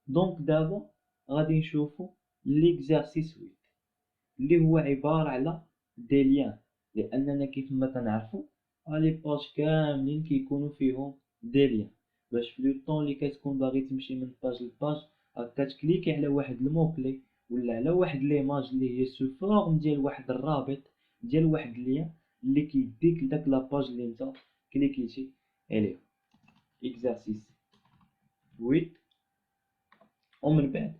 دونك دابا غادي نشوفو ليكزارسيس 8 اللي هو عبارة على دي ليان، لأننا كيف ما كنعرفو لي باج كاملين كيكونو فيهم دي ليان، باش في لو طون اللي كتكون باغي تمشي من باج لباج كتكليكي على واحد الموكلي ولا على واحد ليماج اللي هي سو فورم ديال واحد الرابط ديال واحد اللين اللي كيديك لداك لاباج اللي نتا كليكيتي عليه. اكزارسيس 8. ومن بعد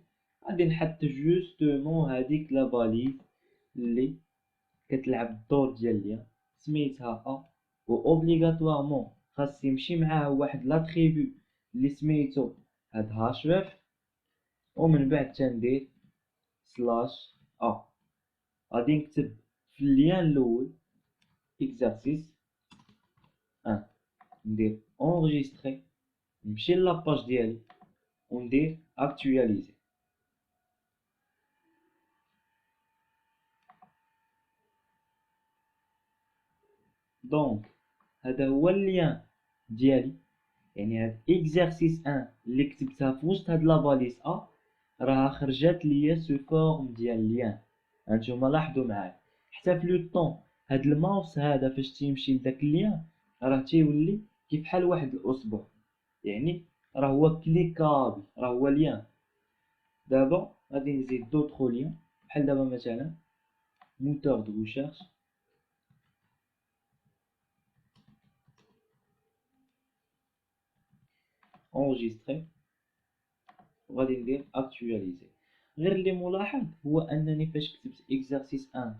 غادي نحط جوستومون هاديك لا باليز اللي كتلعب الدور ديال ليا سميتها ا، و اوبليغاتوارمون خاص يمشي معاه واحد لاتريبو اللي سميتو هاد هاشرف، ومن بعد تندير سلاش ا. غادي نكتب في اللين الاول اكزارسيس 1، ندير انجستري، نمشي لاباج ديالي وندير اكتواليزي. دونك هذا هو اللين ديالي، يعني هاد اكزارسيس 1 اللي كتبتها في وسط هاد لاباليس ا راها خرجات ليا سو فورم ديال لين. هانتوما لاحظوا معايا حتى في لو طون هاد الماوس هذا فاش تيمشي لداك اللين راه تيولي كيف بحال واحد الاصبع، يعني راه هو كليكابل، راه هو لين. دابا غادي نزيد دوطخ لين بحال دابا مثلا موتور دو ريشيرش، انجستري، وغادي ندير اكتواليزي. غير اللي ملاحظ هو انني فاش كتبت اكزارسيس 1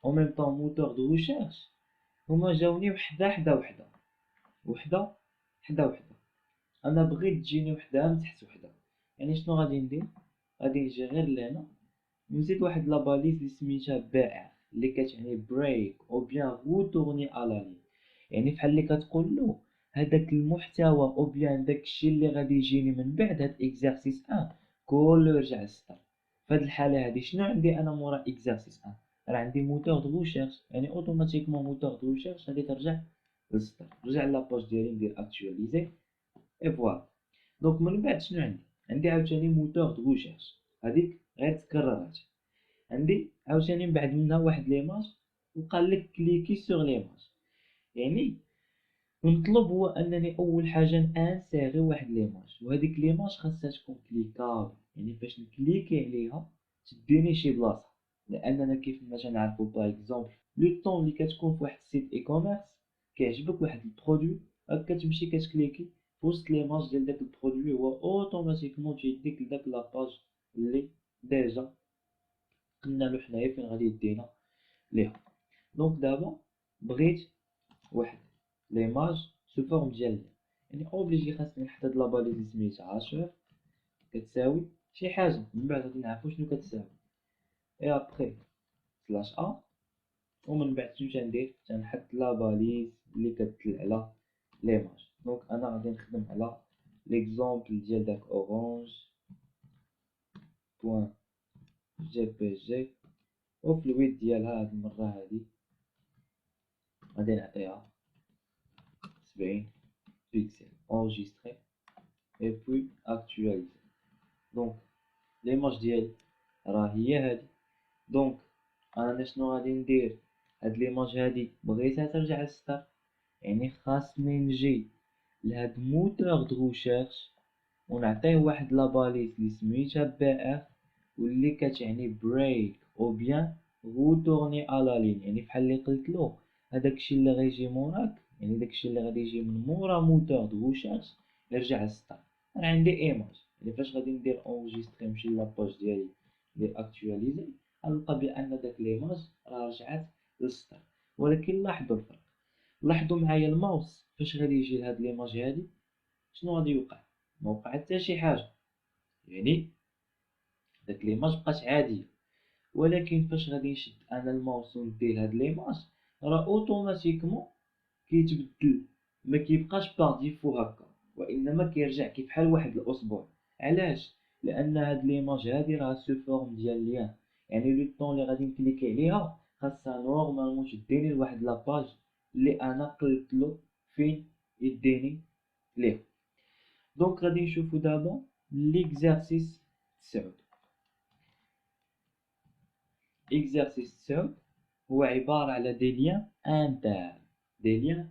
او ميم طون موتور دو ريشيرش هما جاوني وحده حدا وحده وحده حدا وحده، انا بغيت تجيني وحده من تحت وحده. يعني شنو غادي ندير؟ غادي نجي غير لهنا ونزيد واحد لاباليز اللي سميتها بائع اللي كتعني بريك او بيان روتورني على لين، يعني بحال اللي كتقول له هذاك المحتوى او بيان داكشي اللي غادي يجيني من بعد هاد اكزارسيس 1 كله يرجع للسطر. فهاد الحاله هادي شنو عندي انا مورا اكزارسيس 1؟ راه عندي موتور دو ريشيرش، يعني اوتوماتيكمون موتور دو ريشيرش غادي ترجع للسطر. نرجع لاباج ديالي ندير اكتواليزي اي فوالا. دونك من بعد شنو عندي عاوتاني موتور دو ريشيرش، هذيك غير تكررات. عندي عاوتاني من بعد منها واحد ليماج وقال لك كليكي سور ليماج، يعني المطلوب هو انني اول حاجه نانسيري واحد ليماج، وهذيك ليماج خاصها تكون كليكابل، يعني باش نكليكي عليها تديني شي بلاصه. لاننا كيف ما تنعرفوا باغ اكزومبل لو طون اللي كتكون في واحد السيت اي كوميرس كيعجبك واحد البرودوي كتمشي كتكليكي في وسط ليماج ديال داك البرودوي هو اوتوماتيكمون تيديك لداك لاباج اللي ديجا قلنا له حنايا فين غادي يدينا ليها. دونك دابا بغيت واحد ليماج سو فورم ديال لين، يعني اوبليجي خاصني نحدد لاباليز سميتها 10 كتساوي شي حاجه، من بعد غادي نعرفو شنو كتساوي اي ابخي سلاش ا. ومن بعد شنو تندير؟ تنحط لاباليز اللي كتدل على ليماج. دونك انا غادي نخدم على ليكزومبل ديال داك اورانج بوان جي بي جي، وفي الويت ديالها هاد المره هادي غادي نعطيها 70 بيكسل. enregistrer et puis actualiser. دونك ليماج ديالي راه هي هادي. دونك انا شنو غادي ندير؟ هاد ليماج هادي بغيتها ترجع للسطر، يعني خاصني نجي لهاد موتور دو ريشيرش ونعطيه واحد لاباليز اللي سميتها بائر واللي كتعني بريك او بيان روتورني على لين، يعني بحال اللي قلت له هداكشي اللي غيجي موراك، يعني داكشي اللي غادي يجي من مورا موتور دو ريشيرش يرجع للسطر. انا عندي ايماج، يعني فاش غادي ندير اونجستري نمشي لاباج ديالي ندير اكتواليزي غنلقى بان داك ليماج راه رجعت للسطر. ولكن لاحظوا الفرق، لاحظوا معايا الماوس فاش غادي يجي لهاد ليماج هادي شنو غادي يوقع؟ ما وقع حتى شي حاجه، يعني داك ليماج بقات عاديه. ولكن فاش غادي نشد انا الماوس وندير لهاد ليماج راه اوتوماتيكمون كيتبدل، ما كيبقاش باغ ديفو هكا، وانما كيرجع كيف بحال واحد الاصبع. علاش؟ لان هاد ليماج هادي راه سو فورم ديال لين، يعني لو طون اللي غادي نكليكي عليها خاصها نورمالمون تديني لواحد لاباج اللي انا قلت له فين يديني ليه. دونك غادي نشوفو دابا ليكزارسيس 9. اكزارسيس 9 هو عبارة على دي ليان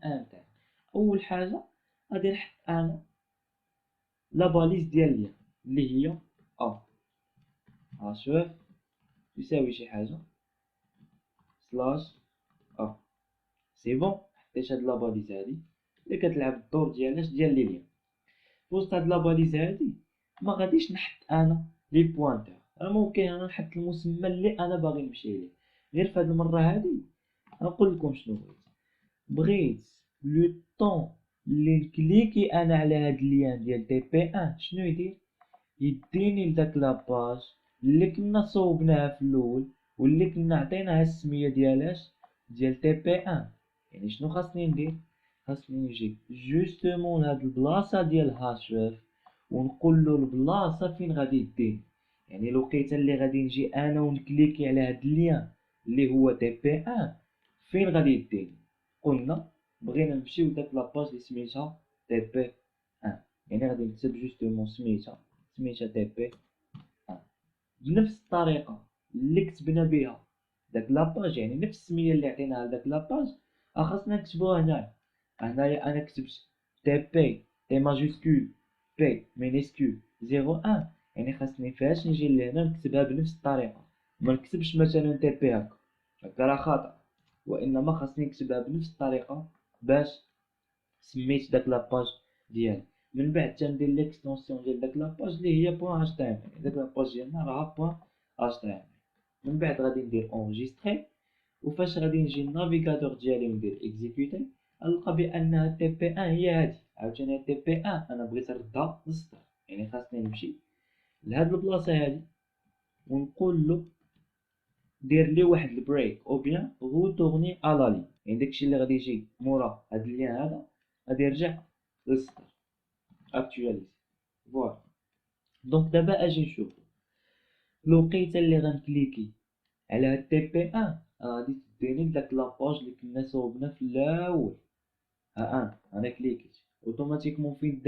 انتر. اول حاجة غادي نحط انا لا باليز ديال ليان اللي هي شوف تساوي شي حاجة سلاش سي بون. حطيت هاد لا باليز هادي اللي كتلعب الدور ديال لي ليان. وسط هاد لا باليز هادي ما غاديش نحط انا لي بوينتور. ممكن انا نحط المسمى اللي انا باغي نمشي ليه. غير فهاد المرة هادي نقول لكم شنو بغيت لو طون اللي نكليكي انا على هاد اللين ديال تي بي ان شنو يديني لداك لاباج اللي كنا صوبناها في الاول واللي كنا عطيناها السميه ديالاش ديال تي بي ان. يعني شنو خاصني ندير؟ خاصني نجي جوستومون لهاد البلاصه ديال هاشرف ونقول له البلاصه فين غادي يديني. يعني الوقيته اللي غادي نجي انا ونكليكي على هاد اللين اللي هو تي بي ان فين غادي يديني. قلنا بغينا نمشيو لداك لاباج اللي سميتها تي بي ان. يعني غادي نكتب جوستومون سميتها تي بي ان بنفس الطريقه اللي كتبنا بها داك لاباج. يعني نفس السميه اللي عطيناها لداك لاباج خاصنا نكتبوها هنايا. انا كتبت تي بي تي ماجيسكول بي مينيسكول 01. يعني خاصني فاش نجي لهنا نكتبها بنفس الطريقه. ما نكتبش مثلا تي بي هكا راه خطا، وانما خاصني نكتبها بنفس الطريقه باش سميت داك لاباج ديالي. من بعد تندير ليكستونسيون ديال داك لاباج اللي هي بوان اش تي ام ال. داك لاباج ديالنا راها بوان اش تي ام ال. من بعد غادي ندير اونجستري، وفاش غادي نجي النافيغاتور ديالي وندير اكزيكوتي نلقى بانها تي بي ان هي هادي. عاوتاني تي بي ان انا بغيت نردها للسطر. يعني خاصني نمشي لهاد البلاصه هادي ونقول له دير لي واحد البريك او بيان غوتورني على لي. يعني داكشي اللي غادي يجي مورا هاد اللين هذا غادي يرجع للسطر اكتواليزي. فوالا. دونك دابا اجي نشوف الوقيته اللي غنكليكي على هاد تي بي ان غادي تديني لداك لاباج اللي كنا صوبنا في الاول. انا كليكيت اوتوماتيكمون فين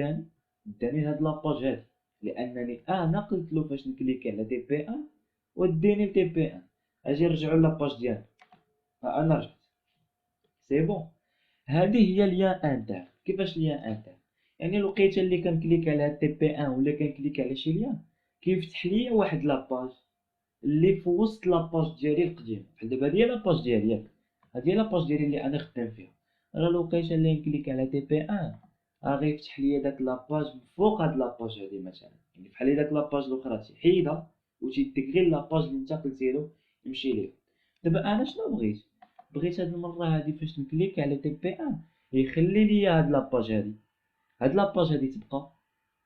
داني لهاد لاباج هادي لانني انا قلت له فاش نكليكي على تي بي ان وديني لتي بي ان. اجي نرجعو لاباج ديالنا انا رجعت سي بون. هذه هي ليان انتر. كيفاش ليان انتر؟ يعني الوقيته اللي كنكليك على تي بي ان ولا كنكليك على شي ليان كيفتح ليا واحد لاباج اللي في وسط لاباج ديالي القديم. بحال دابا هادي هي لاباج ديالي ياك، هادي هي لاباج ديالي اللي انا خدام فيها. راه الوقيته اللي نكليك على تي بي ان غيفتح ليا داك لاباج فوق هاد لاباج هادي مثلا. يعني بحال داك لاباج الاخرى تيحيدها وتيديك غير لاباج اللي انت قلتيلو يمشي ليها. دابا انا شنو بغيت هاد المره هادي فاش نكليك على تي بي ان يخلي ليا هاد لاباج هادي، هاد لاباج هادي تبقى،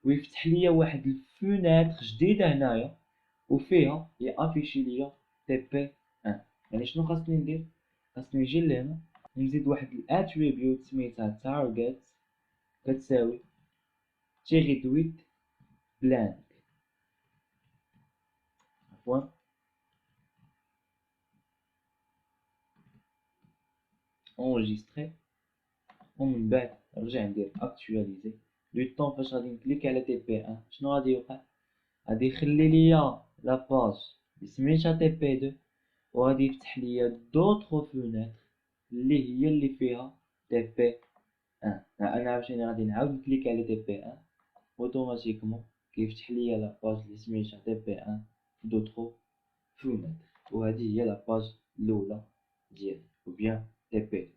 ويفتح ليا واحد الفوناتر جديده هنايا وفيها يافيشي ليا تي بي ان. يعني شنو خاصني ندير؟ خاصني نجي لهنا نزيد واحد الاتريبيوت سميتها تارجت كتساوي تيغي دويت بلانك. عفوا اونجستري. ومن بعد نرجع ندير اكتواليزي. لو طون فاش غادي نكليك على تي بي ان شنو غادي يوقع؟ غادي يخلي ليا لاباج اللي سميتها تي بي دو وغادي يفتح ليا دوطخ فوناتر اللي هي اللي فيها تي بي ان. انا عاوتاني غادي نعاود نكليك على تي بي ان اوتوماتيكمون كيفتح ليا لاباج اللي سميتها تي بي ان في دوطخ فوناتر. وهذه هي لاباج الاولى ديالي او بيان تي بي.